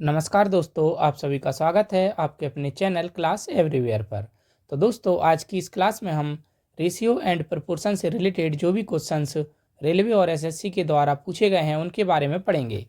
नमस्कार दोस्तों, आप सभी का स्वागत है आपके अपने चैनल क्लास एवरीवेयर पर। तो दोस्तों, आज की इस क्लास में हम रेशियो एंड प्रोपोर्शन से रिलेटेड जो भी क्वेश्चंस रेलवे और एसएससी के द्वारा पूछे गए हैं उनके बारे में पढ़ेंगे।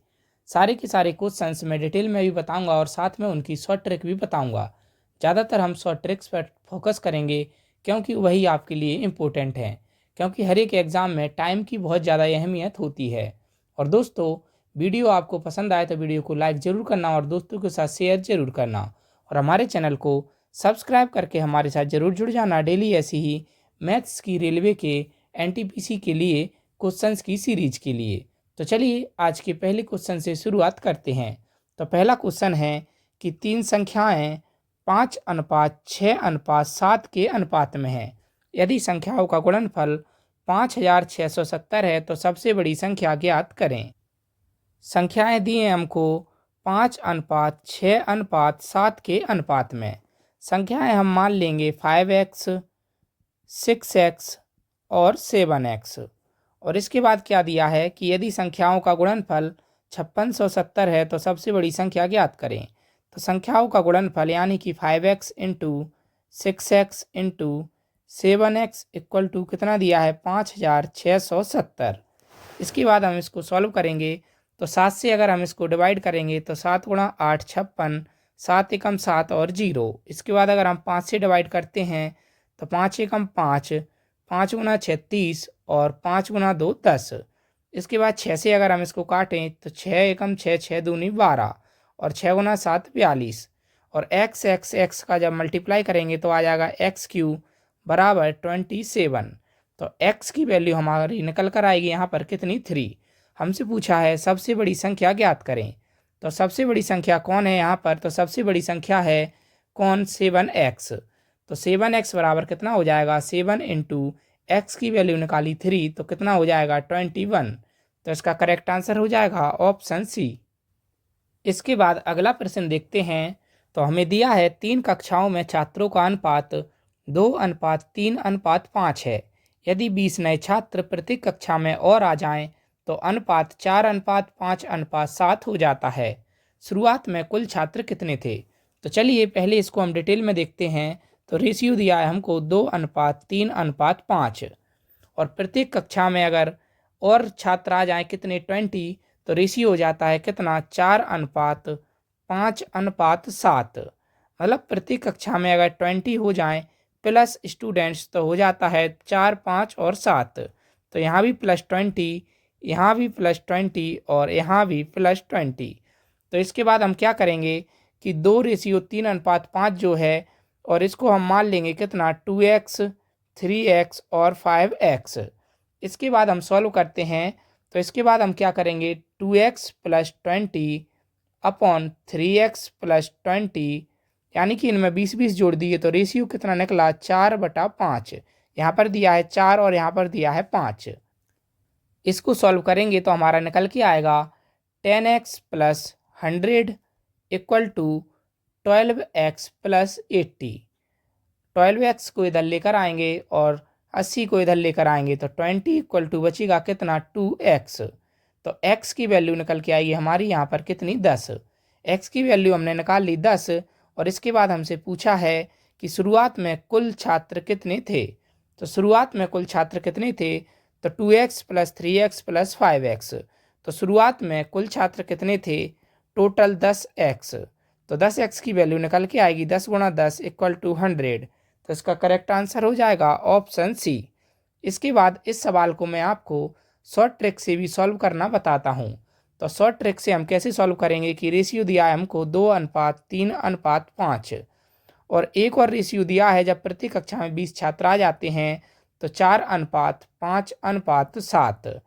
सारे के सारे क्वेश्चंस मैं डिटेल में भी बताऊंगा और साथ में उनकी शॉर्ट ट्रिक भी बताऊंगा। ज़्यादातर हम शॉर्ट ट्रिक्स पर फोकस करेंगे क्योंकि वही आपके लिए इम्पोर्टेंट हैं, क्योंकि हर एक एग्ज़ाम में टाइम की बहुत ज़्यादा अहमियत होती है। और दोस्तों, वीडियो आपको पसंद आए तो वीडियो को लाइक ज़रूर करना और दोस्तों के साथ शेयर ज़रूर करना और हमारे चैनल को सब्सक्राइब करके हमारे साथ ज़रूर जुड़ जाना। डेली ऐसी ही मैथ्स की, रेलवे के, एनटीपीसी के लिए क्वेश्चंस की सीरीज के लिए। तो चलिए आज के पहले क्वेश्चन से शुरुआत करते हैं। तो पहला क्वेश्चन है कि तीन संख्याएं 5:6:7 के अनुपात में है। यदि संख्याओं का गुणनफल 5670 है तो सबसे बड़ी संख्या ज्ञात करें। संख्याएं दी हैं हमको 5:6:7 के अनुपात में। संख्याएं हम मान लेंगे 5x, 6x और 7x। और इसके बाद क्या दिया है कि यदि संख्याओं का गुणनफल 5670 है तो सबसे बड़ी संख्या ज्ञात करें। तो संख्याओं का गुणनफल यानी कि 5x into 6x into 7x equal to कितना दिया है 5670। इसके बाद हम इसको सॉल्व करेंगे तो 7 से अगर हम इसको डिवाइड करेंगे तो 7 गुणा 8 56, 7 एकम 7 और 0। इसके बाद अगर हम 5 से डिवाइड करते हैं तो 5 एकम 5, 5 गुना 6 30 और 5 गुना 2 10। इसके बाद 6 से अगर हम इसको काटें तो 6 एकम 6, 6 दूनी 12 और 6 गुना 7 42। और x का जब मल्टीप्लाई करेंगे तो आ जाएगा x³ बराबर 27। तो x की वैल्यू हमारी निकल कर आएगी यहाँ पर कितनी 3। हमसे पूछा है सबसे बड़ी संख्या ज्ञात करें। तो सबसे बड़ी संख्या कौन है यहाँ पर? तो सबसे बड़ी संख्या है कौन? 7x। तो 7x बराबर कितना हो जाएगा 7 इंटू एक्स की वैल्यू निकाली 3 तो कितना हो जाएगा 21। तो इसका करेक्ट आंसर हो जाएगा ऑप्शन सी। इसके बाद अगला प्रश्न देखते हैं। तो हमें दिया है 3 कक्षाओं में छात्रों का अनुपात 2:3:5 है। यदि 20 नए छात्र प्रत्येक कक्षा में और आ जाएं तो अनुपात 4:5:7 हो जाता है। शुरुआत में कुल छात्र कितने थे? तो चलिए पहले इसको हम डिटेल में देखते हैं। तो रेशियो दिया है हमको 2:3:5 और प्रत्येक कक्षा में अगर और छात्र आ जाएं कितने 20 तो रेशियो हो जाता है कितना 4:5:7। मतलब प्रत्येक कक्षा में अगर 20 हो जाएं प्लस स्टूडेंट्स तो हो जाता है 4, 5 और 7। तो यहाँ भी +20, यहाँ भी +20 और यहाँ भी +20। तो इसके बाद हम क्या करेंगे कि 2:3:5 जो है और इसको हम मान लेंगे कितना 2x, 3x और 5x। इसके बाद हम सॉल्व करते हैं। तो इसके बाद हम क्या करेंगे 2x + 20 अपॉन 3x + 20 यानी कि इनमें 20-20 जोड़ दिए तो रेशियो कितना निकला 4/5। यहाँ पर दिया है 4 और यहाँ पर दिया है 5। इसको सॉल्व करेंगे तो हमारा निकल के आएगा 10x + 100 equal to 12x + 80। 12x को इधर लेकर आएंगे और 80 को इधर लेकर आएंगे तो 20 इक्वल टू बचेगा कितना 2x। तो x की वैल्यू निकल के आएगी हमारी यहाँ पर कितनी 10। x की वैल्यू हमने निकाल ली 10। और इसके बाद हमसे पूछा है कि शुरुआत में कुल छात्र कितने थे। तो शुरुआत में कुल छात्र कितने थे? तो 2x + 3x + 5x। तो शुरुआत में कुल छात्र कितने थे? Total 10x। तो 10x की वैल्यू निकल के आएगी 10 गुणा 10 इक्वल टू 100। तो इसका करेक्ट आंसर हो जाएगा ऑप्शन सी। इसके बाद इस सवाल को मैं आपको शॉर्ट ट्रिक से भी सॉल्व करना बताता हूँ। तो शॉर्ट ट्रिक से हम कैसे सॉल्व करेंगे कि रेशियो दिया है हमको 2:3:5 और एक और रेशियो दिया है जब प्रति कक्षा में 20 छात्र आ जाते हैं तो 4:5:7।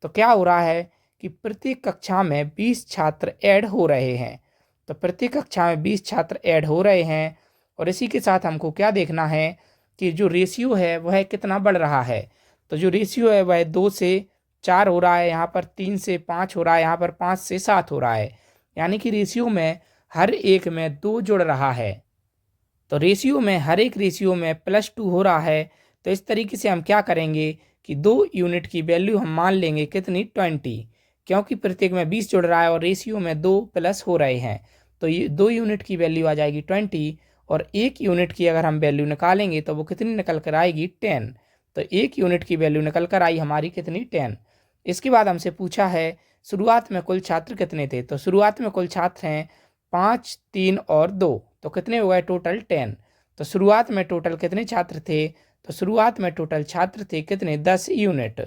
तो क्या हो रहा है कि प्रत्येक कक्षा में 20 छात्र ऐड हो रहे हैं। तो प्रत्येक कक्षा में 20 छात्र ऐड हो रहे हैं और इसी के साथ हमको क्या देखना है कि जो रेशियो है वह कितना बढ़ रहा है। तो जो रेशियो है वह 2 से 4 हो रहा है, यहाँ पर 3 से 5 हो रहा है, यहाँ पर 5 से 7 हो रहा है। यानी कि रेशियो में हर एक में 2 जुड़ रहा है। तो रेशियो में हर एक रेशियो में +2 हो रहा है। तो इस तरीके से हम क्या करेंगे कि 2 यूनिट की वैल्यू हम मान लेंगे कितनी 20। क्योंकि प्रत्येक में 20 जुड़ रहा है और रेशियो में 2 प्लस हो रहे हैं, तो ये 2 यूनिट की वैल्यू आ जाएगी 20 और 1 यूनिट की अगर हम वैल्यू निकालेंगे तो वो कितनी निकल कर आएगी 10। तो 1 यूनिट की वैल्यू निकल कर आई हमारी कितनी 10। इसके बाद हमसे पूछा है शुरुआत में कुल छात्र कितने थे, तो शुरुआत में कुल छात्र हैं 5, 3 और 2, तो कितने हो गए टोटल 10। तो शुरुआत में टोटल कितने छात्र थे, तो शुरुआत में टोटल छात्र थे कितने 10 यूनिट।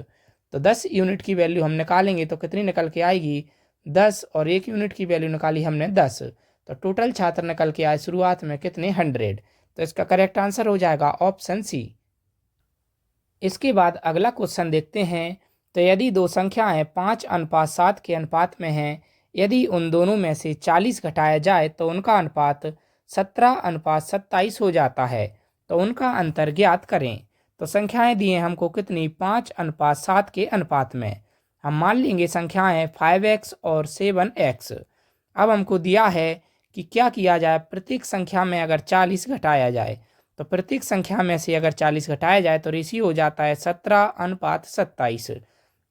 तो 10 यूनिट की वैल्यू हम निकालेंगे तो कितनी निकल के आएगी 10 और 1 यूनिट की वैल्यू निकाली हमने 10, तो टोटल छात्र निकल के आए शुरुआत में कितने 100। तो इसका करेक्ट आंसर हो जाएगा ऑप्शन सी। इसके बाद अगला क्वेश्चन देखते हैं। तो यदि दो संख्याएं 5:7 के अनुपात में हैं, यदि उन दोनों में से 40 घटाया जाए तो उनका अनुपात 17:27 हो जाता है, तो उनका अंतर ज्ञात करें। तो संख्याएं दी हैं हमको कितनी 5:7 के अनुपात में। हम मान लेंगे संख्याएं 5x और 7x। अब हमको दिया है कि क्या किया जाए, प्रत्येक संख्या में अगर 40 घटाया जाए, तो प्रत्येक संख्या में से अगर 40 घटाया जाए तो रेशियो हो जाता है 17:27।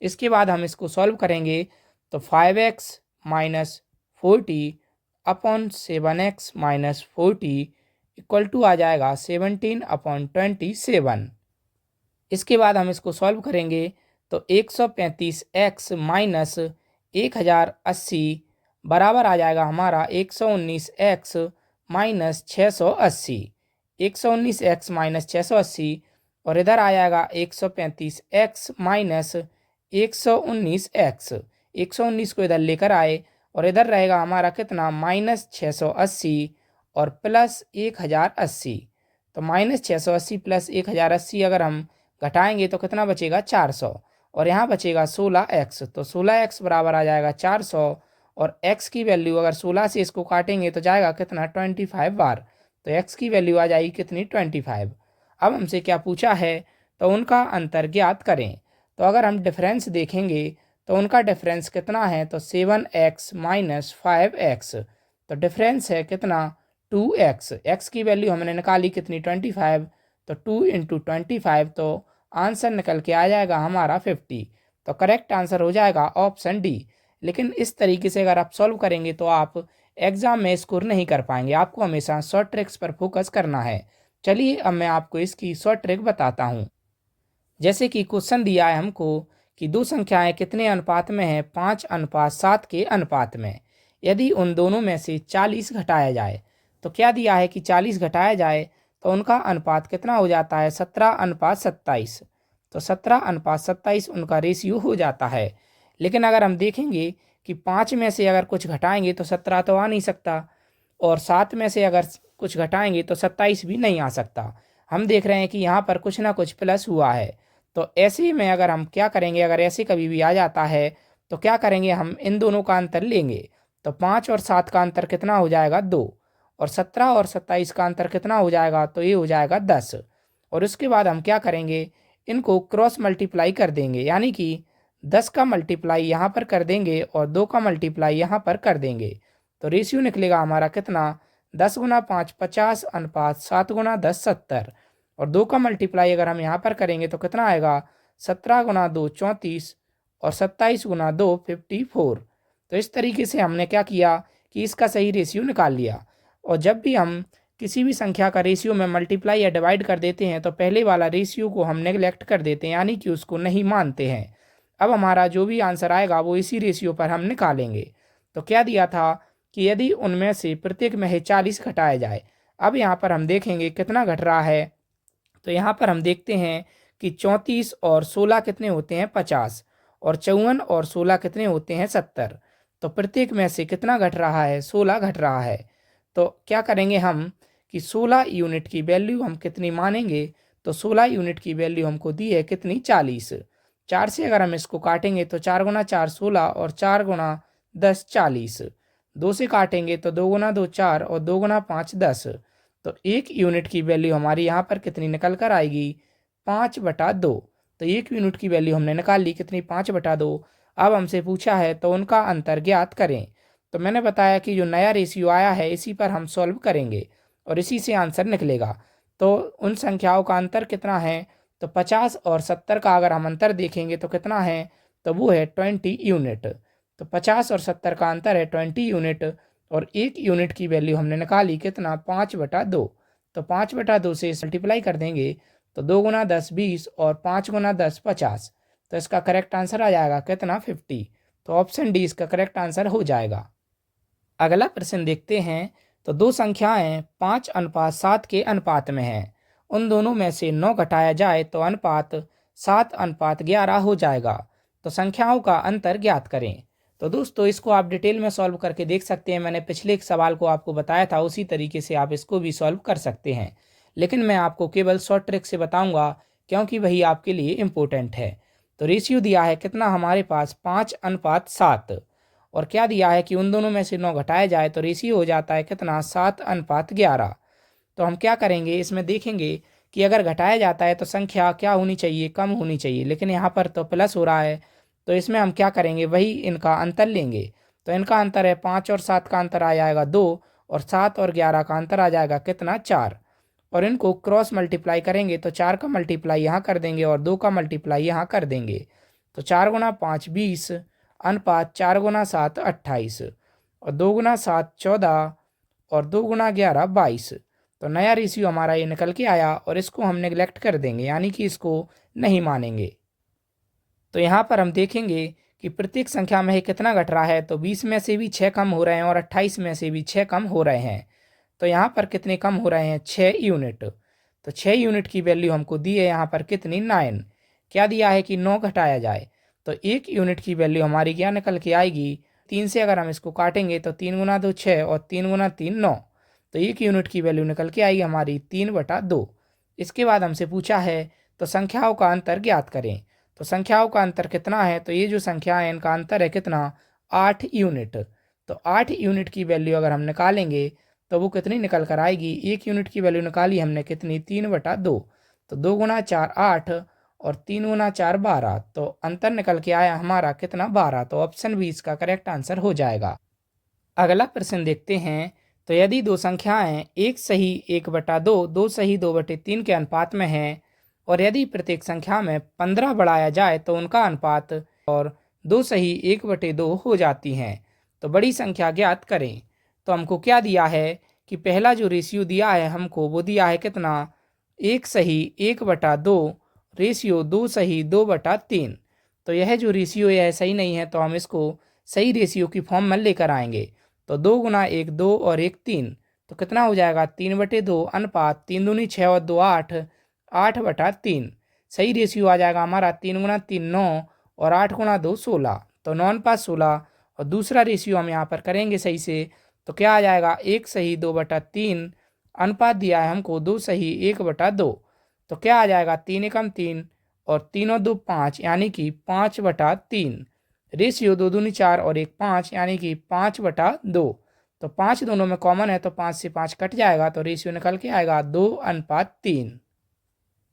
इसके बाद हम इसको सॉल्व करेंगे तो 5x minus 40 upon 7x minus 40 equal to आ जाएगा 17/27। इसके बाद हम इसको सॉल्व करेंगे तो 135x माइनस 1080 बराबर आ जाएगा हमारा 119x माइनस 680। 119x माइनस 680 और इधर आ जाएगा 135x माइनस 119x। 119 को इधर लेकर आए और इधर रहेगा हमारा कितना माइनस 680 और प्लस 1080। तो माइनस 680 प्लस 1080 अगर हम घटाएंगे तो कितना बचेगा 400 और यहाँ बचेगा 16x। तो 16x बराबर आ जाएगा 400 और x की वैल्यू अगर 16 से इसको काटेंगे तो जाएगा कितना 25 बार। तो x की वैल्यू आ जाएगी कितनी 25। अब हमसे क्या पूछा है, तो उनका अंतर ज्ञात करें। तो अगर हम डिफरेंस देखेंगे तो उनका डिफरेंस कितना है, तो 7x माइनस 5x। तो डिफरेंस है कितना 2x। x की वैल्यू हमने निकाली कितनी 25, तो 2 × 25, तो आंसर निकल के आ जाएगा हमारा 50। तो करेक्ट आंसर हो जाएगा ऑप्शन डी। लेकिन इस तरीके से अगर आप सॉल्व करेंगे तो आप एग्ज़ाम में स्कोर नहीं कर पाएंगे, आपको हमेशा शॉर्ट ट्रिक्स पर फोकस करना है। चलिए अब मैं आपको इसकी शॉर्ट ट्रिक बताता हूँ। जैसे कि क्वेश्चन दिया है हमको कि दो संख्याएं कितने अनुपात में हैं, 5:7 के अनुपात में। यदि उन दोनों में से 40 घटाया जाए, तो क्या दिया है कि 40 घटाया जाए तो उनका अनुपात कितना हो जाता है 17:27। तो 17:27 उनका रेशियो हो जाता है। लेकिन अगर हम देखेंगे कि 5 में से अगर कुछ घटाएंगे तो 17 तो आ नहीं सकता, और 7 में से अगर कुछ घटाएंगे तो 27 भी नहीं आ सकता। हम देख रहे हैं कि यहाँ पर कुछ ना कुछ प्लस हुआ है। तो ऐसे में अगर हम क्या करेंगे, अगर ऐसे कभी भी आ जाता है तो क्या करेंगे, हम इन दोनों का अंतर लेंगे। तो 5 और 7 का अंतर कितना हो जाएगा 2, और 17 और 27 का अंतर कितना हो जाएगा, तो ये हो जाएगा 10। और उसके बाद हम क्या करेंगे, इनको क्रॉस मल्टीप्लाई कर देंगे, यानी कि 10 का मल्टीप्लाई यहाँ पर कर देंगे और 2 का मल्टीप्लाई यहाँ पर कर देंगे। तो रेशियो निकलेगा हमारा कितना 10 × 5 50 अनुपात 7 × 10 70, और 2 का मल्टीप्लाई अगर हम यहाँ पर करेंगे तो कितना आएगा 17 × 2 34 और 27 × 2 54। तो इस तरीके से हमने क्या किया कि इसका सही रेशियो निकाल लिया। और जब भी हम किसी भी संख्या का रेशियो में मल्टीप्लाई या डिवाइड कर देते हैं तो पहले वाला रेशियो को हम नेगलेक्ट कर देते हैं, यानी कि उसको नहीं मानते हैं। अब हमारा जो भी आंसर आएगा वो इसी रेशियो पर हम निकालेंगे। तो क्या दिया था कि यदि उनमें से प्रत्येक में से 40 घटाया जाए। अब यहाँ पर हम देखेंगे कितना घट रहा है। तो यहाँ पर हम देखते हैं कि 34 और 16 कितने होते हैं 50, और 54 और 16 कितने होते हैं 70। तो प्रत्येक में से कितना घट रहा है 16 घट रहा है। तो क्या करेंगे हम कि 16 यूनिट की वैल्यू हम कितनी मानेंगे, तो 16 यूनिट की वैल्यू हमको दी है कितनी 40। 4 से अगर हम इसको काटेंगे तो 4 × 4 16 और 4 × 10 40। 2 से काटेंगे तो 2 × 2 4 और 2 × 5 10। तो 1 यूनिट की वैल्यू हमारी यहाँ पर कितनी निकल कर आएगी 5/2। तो 1 यूनिट की वैल्यू हमने निकाल ली कितनी 5/2। अब हमसे पूछा है तो उनका अंतर ज्ञात करें। तो मैंने बताया कि जो नया रेशियो आया है इसी पर हम सॉल्व करेंगे और इसी से आंसर निकलेगा। तो उन संख्याओं का अंतर कितना है, तो 50 और 70 का अगर हम अंतर देखेंगे तो कितना है, तो वो है 20 यूनिट। तो 50 और 70 का अंतर है 20 यूनिट, और 1 यूनिट की वैल्यू हमने निकाली कितना 5/2। तो 5/2 से मल्टीप्लाई कर देंगे तो 2 गुना 10 20 और 5 गुना 10 50। तो इसका करेक्ट आंसर आ जाएगा कितना 50। तो ऑप्शन डी इसका करेक्ट आंसर हो जाएगा। अगला प्रश्न देखते हैं। तो दो संख्याएं 5:7 के अनुपात में हैं। उन दोनों में से 9 घटाया जाए तो अनुपात 7:11 हो जाएगा। तो संख्याओं का अंतर ज्ञात करें। तो दोस्तों इसको आप डिटेल में सॉल्व करके देख सकते हैं। मैंने पिछले एक सवाल को आपको बताया था, उसी तरीके से आप इसको भी सॉल्व कर सकते हैं, लेकिन मैं आपको केवल शॉर्ट ट्रिक से बताऊंगा क्योंकि वही आपके लिए इम्पोर्टेंट है। तो रेशियो दिया है कितना हमारे पास 5:7, और क्या दिया है कि उन दोनों में से 9 घटाया जाए तो रेशियो हो जाता है कितना 7:11। तो हम क्या करेंगे, इसमें देखेंगे कि अगर घटाया जाता है तो संख्या क्या होनी चाहिए, कम होनी चाहिए, लेकिन यहाँ पर तो प्लस हो रहा है। तो इसमें हम क्या करेंगे, वही इनका अंतर लेंगे। तो इनका अंतर है 5 और 7 का अंतर आ जाएगा 2, और 7 और 11 का अंतर आ जाएगा कितना 4। और इनको क्रॉस मल्टीप्लाई करेंगे तो 4 का मल्टीप्लाई यहाँ कर देंगे और 2 का मल्टीप्लाई यहाँ कर देंगे। तो 4 गुना 5 20, अनुपात 4 गुना 7 28, और 2 गुना 7 14, और 2 गुना 11 22। तो नया रेशियो हमारा ये निकल के आया, और इसको हम नेग्लेक्ट कर देंगे, यानी कि इसको नहीं मानेंगे। तो यहाँ पर हम देखेंगे कि प्रत्येक संख्या में कितना घट रहा है। तो 20 में से भी 6 कम हो रहे हैं और 28 में से भी 6 कम हो रहे हैं। तो यहाँ पर कितने कम हो रहे हैं, 6 यूनिट। तो 6 यूनिट की वैल्यू हमको दी है यहाँ पर कितनी 9। क्या दिया है कि 9 घटाया जाए, तो 1 यूनिट की वैल्यू हमारी क्या निकल के आएगी, 3 से अगर हम इसको काटेंगे तो 3 गुना 2 6 और 3 गुना 3 9। तो 1 यूनिट की वैल्यू निकल के आएगी हमारी 3/2। इसके बाद हमसे पूछा है तो संख्याओं का अंतर ज्ञात करें। तो संख्याओं का अंतर कितना है, तो ये जो संख्या है इनका अंतर है कितना 8 यूनिट। तो 8 यूनिट की वैल्यू अगर हम निकालेंगे तो वो कितनी निकल कर आएगी, 1 यूनिट की वैल्यू निकाली हमने कितनी 3/2। तो 2 गुना 4 8 और 3 गुना 4 12। तो अंतर निकल के आया हमारा कितना 12। तो ऑप्शन बी इसका करेक्ट आंसर हो जाएगा। अगला प्रश्न देखते हैं। तो यदि दो संख्याएं 1 सही 1/2, 2 सही 2/3 के अनुपात में हैं, और यदि प्रत्येक संख्या में 15 बढ़ाया जाए तो उनका अनुपात और 2 सही 1/2 हो जाती हैं। तो बड़ी संख्या ज्ञात करें। तो हमको क्या दिया है कि पहला जो रेशियो दिया है हमको वो दिया है कितना 1 सही 1/2 रेशियो 2 सही 2/3। तो यह जो रेशियो है सही नहीं है, तो हम इसको सही रेशियो की फॉर्म में लेकर आएंगे। तो 2 गुना 1 2 और 1 3। तो कितना हो जाएगा 3/2, अनुपात 3 दूनी 6 और 2 8, 8/3। सही रेशियो आ जाएगा हमारा 3 गुना 3 9 और 8 गुना 2 16। तो 9 अनुपात 16। और दूसरा रेशियो हम यहाँ पर करेंगे सही से, तो क्या आ जाएगा 1 सही 2/3, अनुपात दिया है हमको 2 सही 1/2। तो क्या आ जाएगा 3 एकम 3 और 3 और 2 5, यानी कि 5/3। रेशियो 2 दूनी 4 और 1 5, यानी कि 5/2। तो 5 दोनों में कॉमन है तो 5 से 5 कट जाएगा, तो रेशियो निकल के आएगा 2:3।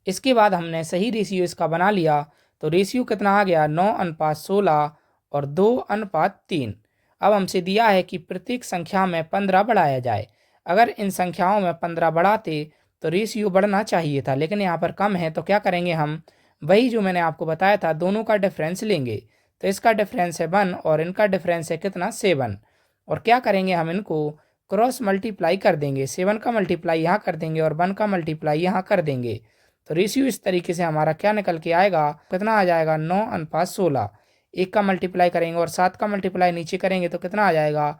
इसके बाद हमने सही रेशियो इसका बना लिया। तो रेशियो कितना आ गया 9:16 और 2:3। अब हमसे दिया है कि प्रत्येक संख्या में 15 बढ़ाया जाए। अगर इन संख्याओं में 15 बढ़ाते तो रेशियो बढ़ना चाहिए था, लेकिन यहाँ पर कम है। तो क्या करेंगे हम, वही जो मैंने आपको बताया था, दोनों का डिफरेंस लेंगे। तो इसका डिफरेंस है 1 और इनका डिफरेंस है कितना 7। और क्या करेंगे, हम इनको क्रॉस मल्टीप्लाई कर देंगे। 7 का मल्टीप्लाई यहाँ कर देंगे और 1 का मल्टीप्लाई यहाँ कर देंगे। तो रेशियो इस तरीके से हमारा क्या निकल के आएगा, कितना आ जाएगा 9:16। 1 का मल्टीप्लाई करेंगे और 7 का मल्टीप्लाई नीचे करेंगे तो कितना आ जाएगा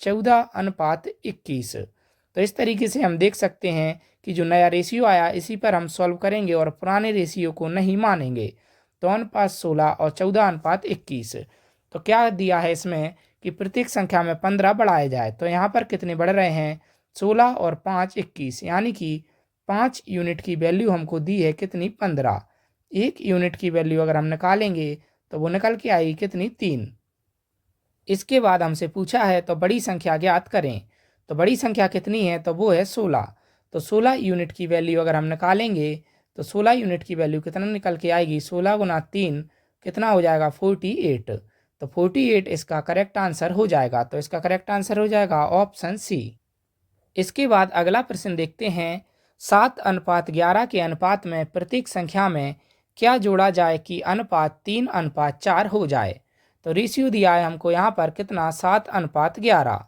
14:21। तो इस तरीके से हम देख सकते हैं कि जो नया रेशियो आया इसी पर हम सॉल्व करेंगे और पुराने रेशियो को नहीं मानेंगे। तो 9:16 और 14:21। तो क्या दिया है इसमें कि प्रत्येक संख्या में 15 बढ़ाया जाए। तो यहाँ पर कितने बढ़ रहे हैं 16 और 5 21, यानी कि 5 यूनिट की वैल्यू हमको दी है कितनी 15। 1 यूनिट की वैल्यू अगर हम निकालेंगे तो वो निकल के आएगी कितनी 3। इसके बाद हमसे पूछा है तो बड़ी संख्या ज्ञात करें। तो बड़ी संख्या कितनी है, तो वो है 16। तो 16 यूनिट की वैल्यू अगर हम निकालेंगे तो 16 यूनिट की वैल्यू कितना निकल के आएगी, 16 गुना 3 कितना हो जाएगा 48। तो 48 इसका करेक्ट आंसर हो जाएगा। तो इसका करेक्ट आंसर हो जाएगा ऑप्शन सी। इसके बाद अगला प्रश्न देखते हैं। 7:11 के अनुपात में प्रत्येक संख्या में क्या जोड़ा जाए कि अनुपात 3:4 हो जाए। तो रेशियो दिया है हमको यहाँ पर कितना 7:11।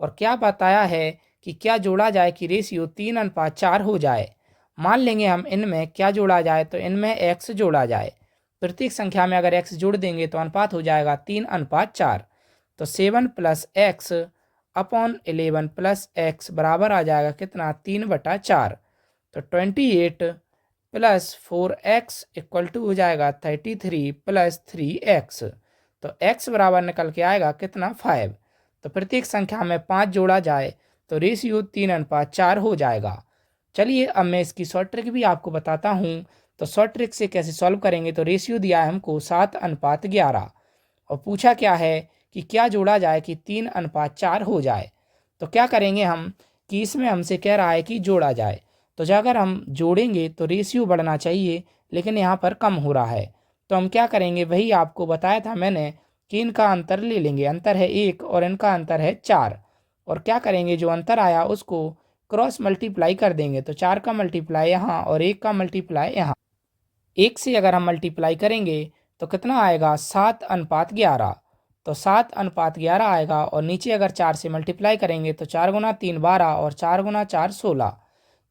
और क्या बताया है कि क्या जोड़ा जाए कि रेशियो 3:4 हो जाए। मान लेंगे हम इनमें क्या जोड़ा जाए, तो इनमें x जोड़ा जाए। प्रत्येक संख्या में अगर x जोड़ देंगे तो अनुपात हो जाएगा 3:4। तो 7 + x अपॉन 11 + x बराबर आ जाएगा कितना 3/4। तो 28 + 4x = हो जाएगा 33 + 3x। तो x बराबर निकल के आएगा कितना 5। तो प्रत्येक संख्या में 5 जोड़ा जाए तो रेशियो 3:4 हो जाएगा। चलिए अब मैं इसकी शॉर्ट ट्रिक भी आपको बताता हूँ। तो शॉर्ट ट्रिक से कैसे सॉल्व करेंगे, तो रेशियो दिया है हमको 7:11 और पूछा क्या है कि क्या जोड़ा जाए कि 3:4 हो जाए। तो क्या करेंगे हम कि इसमें हमसे कह रहा है कि जोड़ा जाए, तो अगर हम जोड़ेंगे तो रेशियो बढ़ना चाहिए, लेकिन यहाँ पर कम हो रहा है। तो हम क्या करेंगे, वही आपको बताया था मैंने कि इनका अंतर ले लेंगे। अंतर है 1 और इनका अंतर है 4। और क्या करेंगे, जो अंतर आया उसको क्रॉस मल्टीप्लाई कर देंगे। तो 4 का मल्टीप्लाई यहाँ और 1 का मल्टीप्लाई यहाँ। 1 से अगर हम मल्टीप्लाई करेंगे तो कितना आएगा 7:11। तो 7:11 आएगा। और नीचे अगर 4 से मल्टीप्लाई करेंगे तो 4 × 3 12 और 4 × 4 16।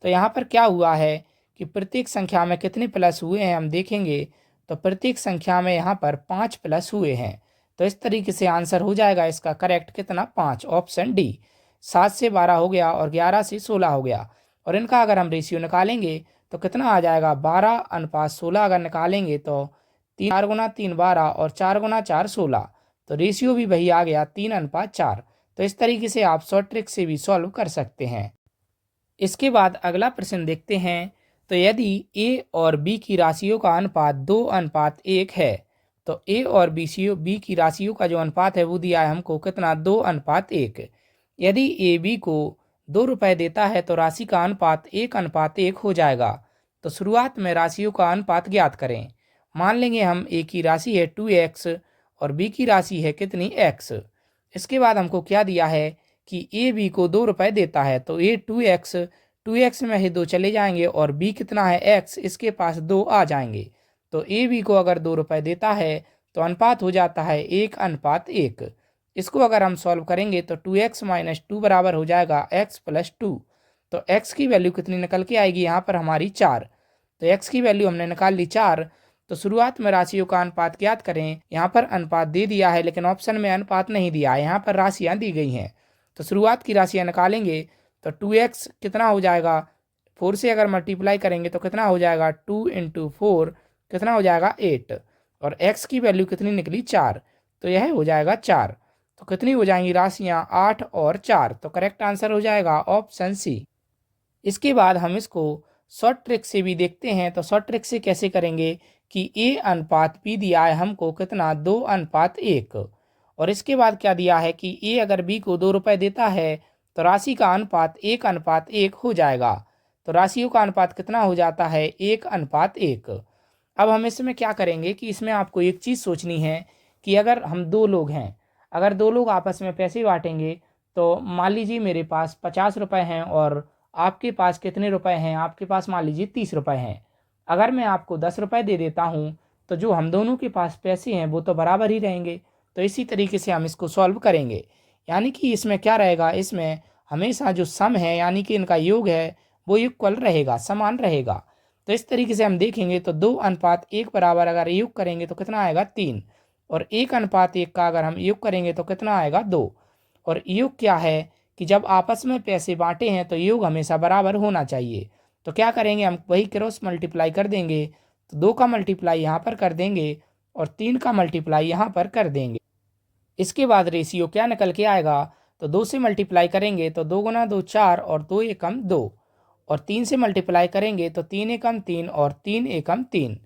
तो यहाँ पर क्या हुआ है कि प्रत्येक संख्या में कितने प्लस हुए हैं हम देखेंगे। तो प्रत्येक संख्या में यहाँ पर 5 प्लस हुए हैं। तो इस तरीके से आंसर हो जाएगा इसका करेक्ट कितना 5, ऑप्शन डी। 7 से 12 हो गया और 11 से 16 हो गया। और इनका अगर हम रेशियो निकालेंगे तो कितना आ जाएगा 12:16। अगर निकालेंगे तो 4 × 3 12 और 4 × 4 16। तो रेशियो भी वही आ गया 3:4। तो इस तरीके से आप शॉर्ट ट्रिक से भी सॉल्व कर सकते हैं। इसके बाद अगला प्रश्न देखते हैं। तो यदि a और b की राशियों का अनुपात 2:1 है, तो a और b की राशियों का जो अनुपात है वो दिया है हमको कितना 2:1। यदि a b को 2 रुपये देता है तो राशि का अनुपात 1:1 हो जाएगा। तो शुरुआत में राशियों का अनुपात ज्ञात करें। मान लेंगे हम a की राशि है 2x और b की राशि है कितनी x। इसके बाद हमको क्या दिया है कि ए बी को 2 रुपये देता है। तो ए 2x में ही 2 चले जाएंगे और बी कितना है x, इसके पास 2 आ जाएंगे। तो ए बी को अगर 2 रुपये देता है तो अनुपात हो जाता है 1:1। इसको अगर हम सॉल्व करेंगे तो 2x - 2 बराबर हो जाएगा x + 2। तो x की वैल्यू कितनी निकल के आएगी यहाँ पर हमारी 4। तो x की वैल्यू हमने निकाल ली 4। तो शुरुआत में राशियों का अनुपात ज्ञात करें। यहाँ पर अनुपात दे दिया है लेकिन ऑप्शन में अनुपात नहीं दिया है, यहाँ पर राशियाँ दी गई हैं। तो शुरुआत की राशियाँ निकालेंगे तो 2x कितना हो जाएगा, 4 से अगर मल्टीप्लाई करेंगे तो कितना हो जाएगा 2 × 4 कितना हो जाएगा 8। और x की वैल्यू कितनी निकली 4। तो यह हो जाएगा 4। तो कितनी हो जाएंगी राशियाँ 8 और 4। तो करेक्ट आंसर हो जाएगा ऑप्शन सी। इसके बाद हम इसको शॉर्ट ट्रिक से भी देखते हैं। तो शॉर्ट ट्रिक से कैसे करेंगे कि a/b दिया है हमको कितना 2:1। और इसके बाद क्या दिया है कि a अगर b को 2 रुपये देता है तो राशि का अनुपात 1:1 हो जाएगा। तो राशियों का अनुपात कितना हो जाता है 1:1। अब हम इसमें क्या करेंगे कि इसमें आपको एक चीज़ सोचनी है कि अगर हम 2 लोग हैं, अगर 2 लोग आपस में पैसे बांटेंगे तो मान लीजिए मेरे पास 50 रुपये हैं और आपके पास कितने रुपए हैं, आपके पास मान लीजिए 30 रुपये हैं। अगर मैं आपको 10 रुपये दे देता हूँ तो जो हम दोनों के पास पैसे हैं वो तो बराबर ही रहेंगे। तो इसी तरीके से हम इसको सॉल्व करेंगे। यानी कि इसमें क्या रहेगा, इसमें हमेशा जो सम है यानी कि इनका योग है वो इक्वल रहेगा, समान रहेगा। तो इस तरीके से हम देखेंगे तो 2:1 बराबर अगर योग करेंगे तो कितना आएगा 3। और 1:1 का अगर हम योग करेंगे तो कितना आएगा 2। और योग क्या है कि जब आपस में पैसे बांटे हैं तो योग हमेशा बराबर होना चाहिए। तो क्या करेंगे, हम वही क्रॉस मल्टीप्लाई कर देंगे। तो 2 का मल्टीप्लाई यहाँ पर कर देंगे और 3 का मल्टीप्लाई यहाँ पर कर देंगे। इसके बाद रेशियो क्या निकल के आएगा, तो 2 से मल्टीप्लाई करेंगे तो 2 × 2 4 और 2 एकम 2। और 3 से मल्टीप्लाई करेंगे तो 3 एकम 3 और 3 एकम 3।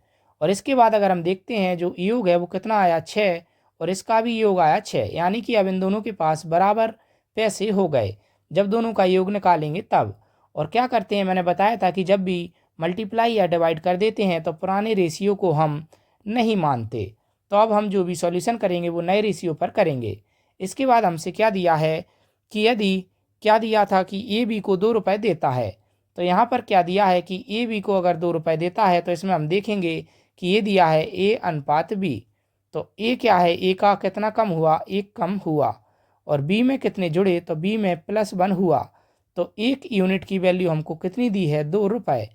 और इसके बाद अगर हम देखते हैं जो योग है वो कितना आया 6 और इसका भी योग आया 6। यानी कि अब इन दोनों के पास बराबर पैसे हो गए जब दोनों का योग निकालेंगे तब। और क्या करते हैं, मैंने बताया था कि जब भी मल्टीप्लाई या डिवाइड कर देते हैं तो पुराने रेशियो को हम नहीं मानते। तो अब हम जो भी सॉल्यूशन करेंगे वो नए रेशियो पर करेंगे। इसके बाद हमसे क्या दिया है कि यदि क्या दिया था कि ए बी को 2 रुपये देता है। तो यहाँ पर क्या दिया है कि ए बी को अगर 2 रुपये देता है तो इसमें हम देखेंगे कि ये दिया है a/b। तो ए क्या है, ए का कितना कम हुआ, एक कम हुआ। और बी में कितने जुड़े, तो बी में +1 हुआ। तो 1 यूनिट की वैल्यू हमको कितनी दी है, 2 रुपये।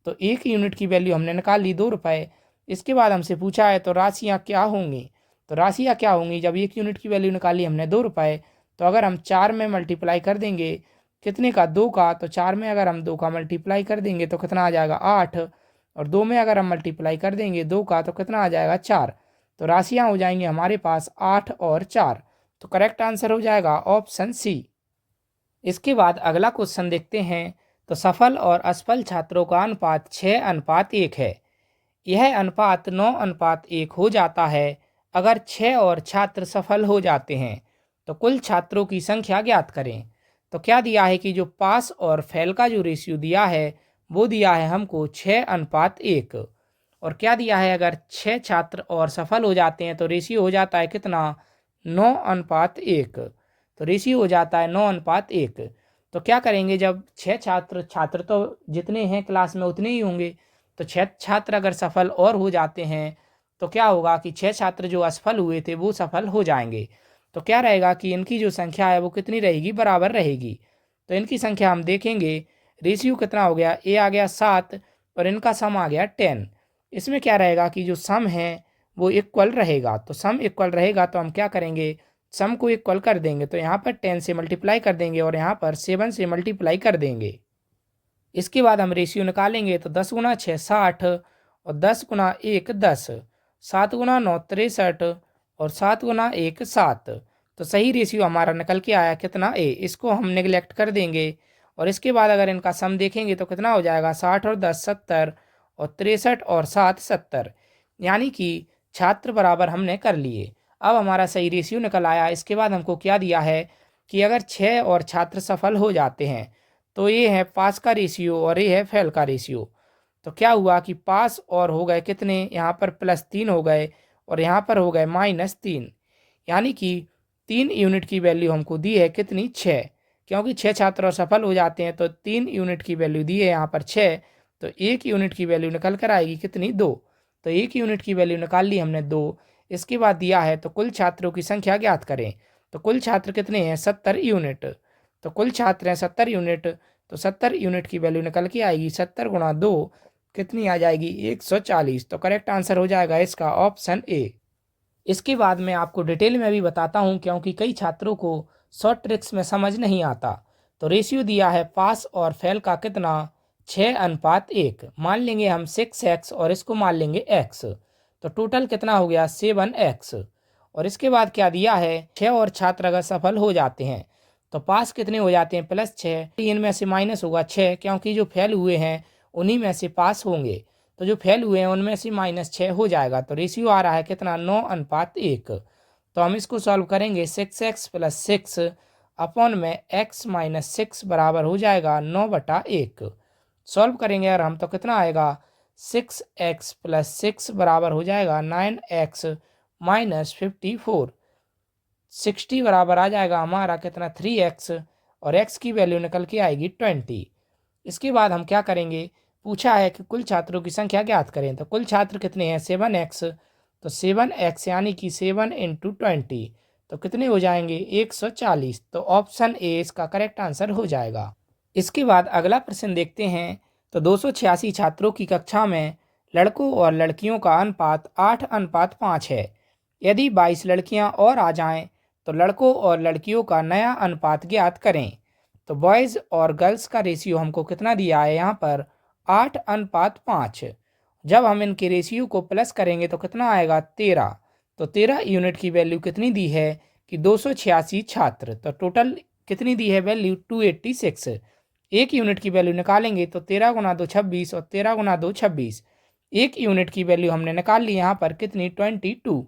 तो 1 यूनिट की वैल्यू हमने निकाल ली 2 रुपये। इसके बाद हमसे पूछा है तो राशियाँ क्या होंगी। तो राशियाँ क्या होंगी, जब 1 यूनिट की वैल्यू निकाली हमने 2 रुपये, तो अगर हम 4 में मल्टीप्लाई कर देंगे कितने का, 2 का, तो 4 में अगर हम 2 का मल्टीप्लाई कर देंगे तो कितना आ जाएगा, 8। और 2 में अगर हम मल्टीप्लाई कर देंगे 2 का, तो कितना आ जाएगा, 4। तो राशियाँ हो जाएंगी हमारे पास 8 और 4। तो करेक्ट आंसर हो जाएगा ऑप्शन सी। इसके बाद अगला क्वेश्चन देखते हैं। तो सफल और असफल छात्रों का अनुपात 6:1 है। यह अनुपात 9:1 हो जाता है अगर 6 और छात्र सफल हो जाते हैं। तो कुल छात्रों की संख्या ज्ञात करें। तो क्या दिया है कि जो पास और फेल का जो रेशियो दिया है वो दिया है हमको 6:1। और क्या दिया है, अगर 6 छात्र और सफल हो जाते हैं तो रेशियो हो जाता है कितना, 9:1। तो रेशियो हो जाता है 9:1। तो क्या करेंगे, जब 6 छात्र तो जितने हैं क्लास में उतने ही होंगे। तो 6 छात्र अगर सफल और हो जाते हैं तो क्या होगा कि 6 छात्र जो असफल हुए थे वो सफल हो जाएंगे। तो क्या रहेगा कि इनकी जो संख्या है वो कितनी रहेगी, बराबर रहेगी। तो इनकी संख्या हम देखेंगे, रेशियो कितना हो गया, ए आ गया 7 और इनका सम आ गया 10। इसमें क्या रहेगा कि जो सम है वो इक्वल रहेगा। तो सम इक्वल रहेगा तो हम क्या करेंगे, सम को इक्वल कर देंगे। तो यहाँ पर 10 से मल्टीप्लाई कर देंगे और यहाँ पर 7 से मल्टीप्लाई कर देंगे। इसके बाद हम रेशियो निकालेंगे। तो 10 गुना 6 60 और 10 गुना 1 10, 7 गुना 9 63 और 7 गुना 1 7। तो सही रेशियो हमारा निकल के आया कितना, ए। इसको हम निगलेक्ट कर देंगे। और इसके बाद अगर इनका सम देखेंगे तो कितना हो जाएगा, 60 और 10 70 और 63 और 7 70। यानी कि छात्र बराबर हमने कर लिए। अब हमारा सही रेशियो निकल आया। इसके बाद हमको क्या दिया है कि अगर 6 और छात्र सफल हो जाते हैं तो ये है पास का रेशियो और ये है फेल का रेशियो। तो क्या हुआ कि पास और हो गए कितने, यहाँ पर +3 हो गए और यहाँ पर हो गए -3। यानी कि 3 यूनिट की वैल्यू हमको दी है कितनी, 6। क्योंकि 6 छात्र और सफल हो जाते हैं तो 3 यूनिट की वैल्यू दी है यहाँ पर 6। तो 1 यूनिट की वैल्यू निकल कर आएगी कितनी, 2। तो 1 यूनिट की वैल्यू निकाल ली हमने 2। इसके बाद दिया है तो कुल छात्रों की संख्या ज्ञात करें। तो कुल छात्र कितने हैं, 70 यूनिट। तो कुल छात्र हैं 70 यूनिट। तो 70 यूनिट की वैल्यू निकल के आएगी, 70 गुणा 2 कितनी आ जाएगी, 140। तो करेक्ट आंसर हो जाएगा इसका ऑप्शन ए। इसके बाद मैं आपको डिटेल में भी बताता हूँ क्योंकि कई छात्रों को शॉर्ट ट्रिक्स में समझ नहीं आता। तो रेशियो दिया है पास और फेल का कितना, 6:1। मान लेंगे हम 6x और इसको मान लेंगे x। तो टोटल कितना हो गया, 7x। और इसके बाद क्या दिया है, 6 और छात्र अगर सफल हो जाते हैं तो पास कितने हो जाते हैं, +6। इनमें से माइनस होगा 6 क्योंकि जो फेल हुए हैं उन्हीं में से पास होंगे। तो जो फेल हुए हैं उनमें से -6 हो जाएगा। तो रेशियो आ रहा है कितना, 9:1। तो हम इसको सॉल्व करेंगे, 6x + 6 अपॉन में x - 6 बराबर हो जाएगा 9/1। सॉल्व करेंगे अगर हम तो कितना आएगा, 6x + 6 बराबर हो जाएगा 9x - 54। 60 बराबर आ जाएगा हमारा कितना, 3x। और x की वैल्यू निकल के आएगी 20। इसके बाद हम क्या करेंगे, पूछा है कि कुल छात्रों की संख्या ज्ञात करें। तो कुल छात्र कितने हैं, 7x। तो 7x यानी कि 7 × 20 तो कितने हो जाएंगे, 140। तो ऑप्शन ए इसका करेक्ट आंसर हो जाएगा। इसके बाद अगला प्रश्न देखते हैं। तो 286 छात्रों की कक्षा में लड़कों और लड़कियों का अनुपात 8:5 है। यदि 22 लड़कियां और आ जाएं तो लड़कों और लड़कियों का नया अनुपात ज्ञात करें। तो बॉयज़ और गर्ल्स का रेशियो हमको कितना दिया है यहाँ पर, 8:5। जब हम इनके रेशियो को प्लस करेंगे तो कितना आएगा, 13। तो 13 यूनिट की वैल्यू कितनी दी है कि 286 छात्र। तो टोटल कितनी दी है वैल्यू, 286। 1 यूनिट की वैल्यू निकालेंगे तो 13 गुना 2 26 और 13 गुना 2 26। 1 यूनिट की वैल्यू हमने निकाल ली यहाँ पर कितनी, 22।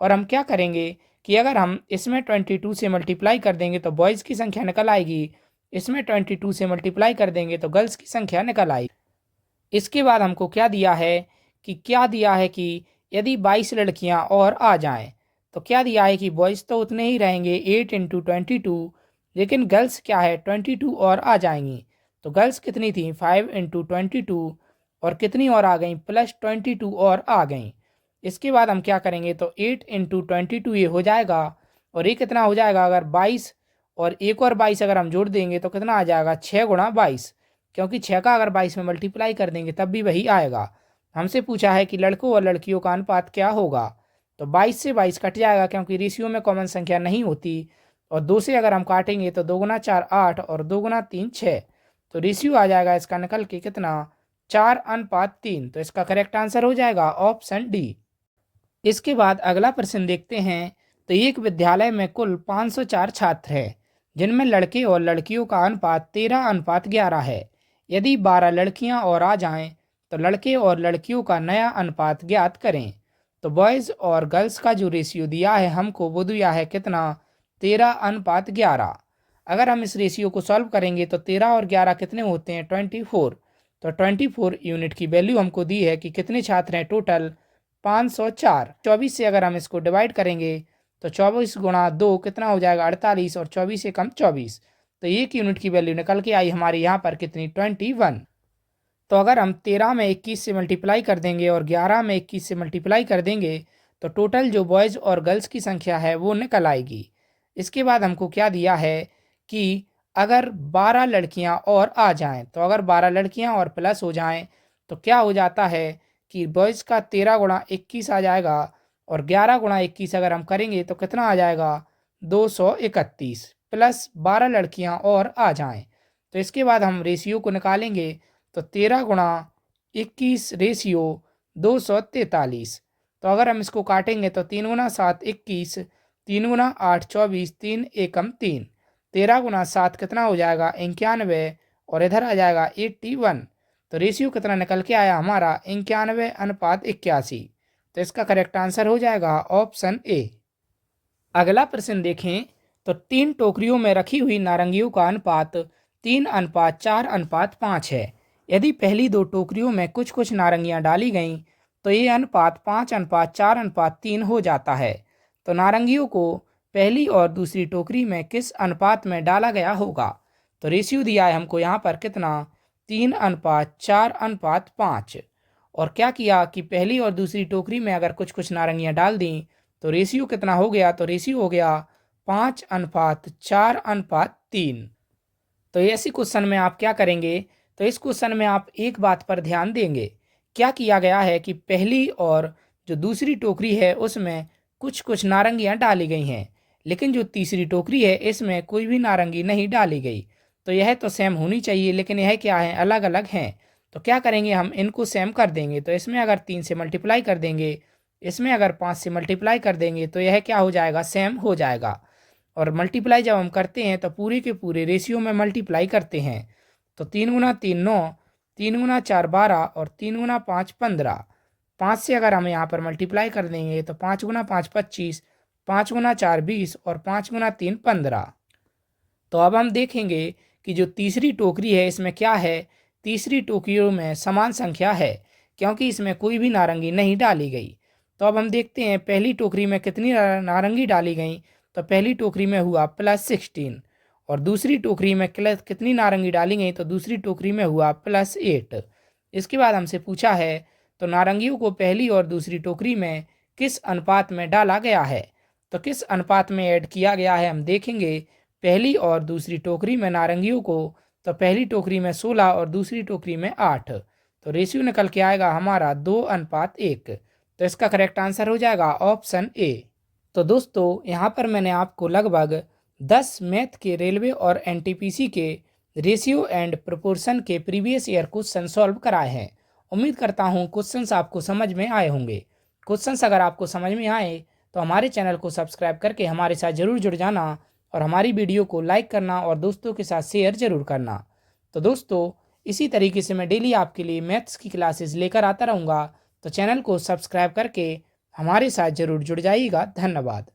और हम क्या करेंगे कि अगर हम इसमें 22 से मल्टीप्लाई कर देंगे तो बॉयज़ की संख्या निकल आएगी, इसमें 22 से मल्टीप्लाई कर देंगे तो गर्ल्स की संख्या निकल आएगी। इसके बाद हमको क्या दिया है कि यदि 22 लड़कियां और आ जाएं तो क्या दिया है कि बॉयज़ तो उतने ही रहेंगे 8 × 22, लेकिन गर्ल्स क्या है 22 और आ जाएंगी। तो गर्ल्स कितनी थी, 5 × 22 और कितनी और आ गई, +22 और आ गई। इसके बाद हम क्या करेंगे, तो 8 इंटू 22 ये हो जाएगा, और ये कितना हो जाएगा, अगर 22 और एक और 22 अगर हम जोड़ देंगे तो कितना आ जाएगा, 6 गुणा 22, क्योंकि 6 का अगर 22 में मल्टीप्लाई कर देंगे तब भी वही आएगा। हमसे पूछा है कि लड़कों और लड़कियों का अनुपात क्या होगा, तो 22 से 22 कट जाएगा क्योंकि रेशियो में कॉमन संख्या नहीं होती, और 2 से अगर हम काटेंगे तो 2 गुना 4 8 और 2 गुना 3 6, तो रेशियो आ जाएगा इसका निकल के कितना, 4:3। तो इसका करेक्ट आंसर हो जाएगा ऑप्शन डी। इसके बाद अगला प्रश्न देखते हैं। तो एक विद्यालय में कुल 504 छात्र हैं, जिनमें लड़के और लड़कियों का अनुपात 13:11 है। यदि 12 लड़कियां और आ जाएं तो लड़के और लड़कियों का नया अनुपात ज्ञात करें। तो बॉयज़ और गर्ल्स का जो रेशियो दिया है हमको, वो दिया है कितना, 13:11। अगर हम इस रेशियो को सॉल्व करेंगे तो 13 और 11 कितने होते हैं, 24। तो 24 यूनिट की वैल्यू हमको दी है कि कितने छात्र हैं, टोटल 504। 24 से अगर हम इसको डिवाइड करेंगे तो 24 गुणा 2 कितना हो जाएगा, 48, और 24 से कम 24। तो एक यूनिट की वैल्यू निकल के आई हमारे यहाँ पर कितनी, 21। तो अगर हम 13 में 21 से मल्टीप्लाई कर देंगे और 11 में 21 से मल्टीप्लाई कर देंगे तो टोटल जो बॉयज़ और गर्ल्स की संख्या है वो निकल आएगी। इसके बाद हमको क्या दिया है कि अगर 12 लड़कियां और आ जाएं, तो अगर 12 लड़कियां और प्लस हो जाएं तो क्या हो जाता है कि बॉयज़ का 13 गुणा 21 आ जाएगा, और 11 गुणा 21 अगर हम करेंगे तो कितना आ जाएगा, 231, प्लस 12 लड़कियां और आ जाएं। तो इसके बाद हम रेशियो को निकालेंगे, तो 13 गुणा 21 रेशियो 243। तो अगर हम इसको काटेंगे तो 3 गुना 7 21, 3 गुना 8 24, 3 एकम 3, 13 गुना 7 कितना हो जाएगा, 91, और इधर आ जाएगा 81। तो रेशियो कितना निकल के आया हमारा, 91:81। तो इसका करेक्ट आंसर हो जाएगा ऑप्शन ए। अगला प्रश्न देखें। तो 3 टोकरियों में रखी हुई नारंगियों का अनुपात 3:4:5 है। यदि पहली 2 टोकरियों में कुछ कुछ नारंगियां डाली गईं तो ये अनुपात 5:4:3 हो जाता है। तो नारंगियों को पहली और दूसरी टोकरी में किस अनुपात में डाला गया होगा। तो रेशियो दिया है हमको यहाँ पर कितना, 3:4:5। और क्या किया कि पहली और दूसरी टोकरी में अगर कुछ कुछ नारंगियां डाल दी तो रेशियो कितना हो गया, तो रेशियो हो गया 5:4:3। तो ऐसी क्वेश्चन में आप क्या करेंगे, तो इस क्वेश्चन में आप एक बात पर ध्यान देंगे। क्या किया गया है कि पहली और जो दूसरी टोकरी है उसमें कुछ कुछ नारंगियां डाली गई हैं, लेकिन जो तीसरी टोकरी है इसमें कोई भी नारंगी नहीं डाली गई। तो यह तो सेम होनी चाहिए, लेकिन यह क्या है, अलग अलग हैं। तो क्या करेंगे, हम इनको सेम कर देंगे। तो इसमें अगर 3 से मल्टीप्लाई कर देंगे, इसमें अगर 5 से मल्टीप्लाई कर देंगे तो यह क्या हो जाएगा, सेम हो जाएगा। और मल्टीप्लाई जब हम करते हैं तो पूरे के पूरे रेशियो में मल्टीप्लाई करते हैं। तो 3 गुना 3 9, 3 गुना 4 12, और 3 गुना 5 15। 5 से अगर हम यहाँ पर मल्टीप्लाई कर देंगे तो 5 गुना 5 25, 5 गुना 4 20, और 5 गुना 3 15। तो अब हम देखेंगे कि जो तीसरी टोकरी है इसमें क्या है, तीसरी टोकरियों में समान संख्या है क्योंकि इसमें कोई भी नारंगी नहीं डाली गई। तो अब हम देखते हैं पहली टोकरी में कितनी नारंगी डाली गई। तो पहली टोकरी में हुआ +16, और दूसरी टोकरी में कितनी नारंगी डाली गई, तो दूसरी टोकरी में हुआ +8। इसके बाद हमसे पूछा है तो नारंगियों को पहली और दूसरी टोकरी में किस अनुपात में डाला गया है। तो किस अनुपात में ऐड किया गया है हम देखेंगे। पहली और दूसरी टोकरी में नारंगियों को, तो पहली टोकरी में 16 और दूसरी टोकरी में 8। तो रेशियो निकल के आएगा हमारा 2:1। तो इसका करेक्ट आंसर हो जाएगा ऑप्शन ए। तो दोस्तों यहाँ पर मैंने आपको लगभग 10 मैथ के, रेलवे और एनटीपीसी के रेशियो एंड प्रोपोर्शन के प्रीवियस ईयर क्वेश्चन सॉल्व कराए हैं। उम्मीद करता हूँ क्वेश्चंस आपको समझ में आए होंगे। क्वेश्चंस अगर आपको समझ में आए तो हमारे चैनल को सब्सक्राइब करके हमारे साथ ज़रूर जुड़ जाना, और हमारी वीडियो को लाइक करना और दोस्तों के साथ शेयर ज़रूर करना। तो दोस्तों इसी तरीके से मैं डेली आपके लिए मैथ्स की क्लासेस लेकर आता रहूँगा। तो चैनल को सब्सक्राइब करके हमारे साथ ज़रूर जुड़ जाइएगा। धन्यवाद।